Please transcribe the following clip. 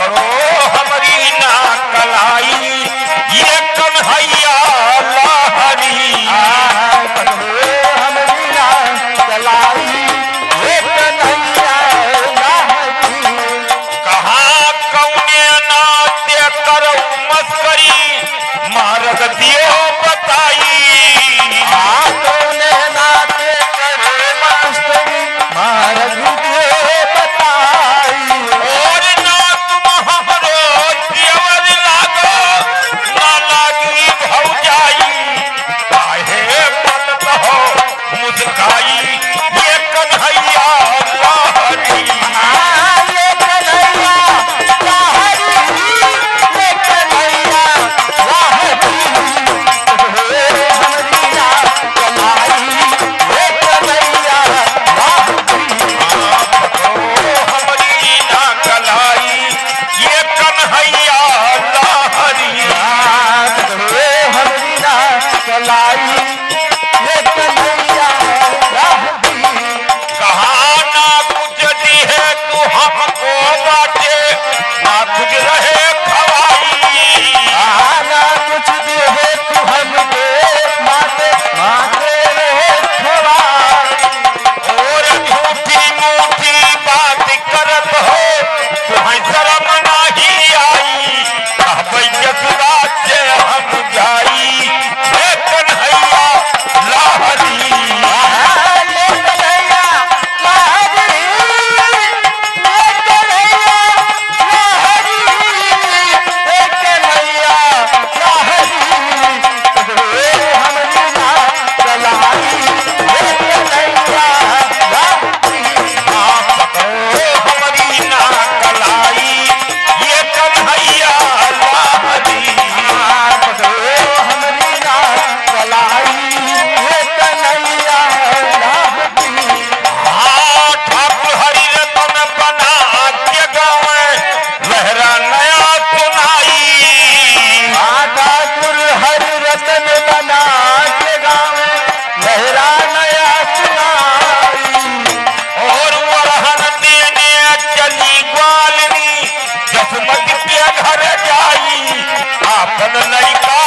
पकड़ो हमारी ना कलाई ये कन्हैया लहरी पकड़ो हमारी ना कलाई ये कन्हैया लहरी। कहाँ कौने नाट्य करो मस्करी मार्ग दियो बताई तूने नाते करे मस्तरी मार्ग दियो बताई। और ना तुम हमरो देवर लागो ना लागी भौजाई काहे बोलत हो मुस्काई ये कन्हैया लहरी ये कन्हैया लहरी ये कन्हैया लहरी। पकड़ो हमारी ना कलाई ये कन्हैया लहरी। हमारी ना कलाई ये कन्हैया लहरी पकड़ो हमारी ना कलाई ये कन्हैया लहरी। कहाँ ना कुछ दी है तू हमको बाटे ना कुछ रहे खवाई आना कुछ भी है तू हमको माते माते रहे खवाई। और झूठी मूठी बात करत हो तुम्हें शर्म नहीं आई कहबै जसुरा से हम जाई हे कन्हैया लहरी ये कन्हैया लहरी ये कन्हैया लहरी ये कन्हैया लहरी। पकड़ो हमारी ना कलाई ये कन्हैया लहरी। पकड़ो हमारी ना कलाई ये कन्हैया लहरी पकड़ो हमारी ना कलाई ये कन्हैया लहरी। हाँ ठाकुर हरि रतन बना के गावे लहरा नया सुनाई ठाकुर हरि रतन बना के गावे लहरा नया सुनाई। और वरहन देने चली ग्वालनी जसमत के घर जाई आपन लड़का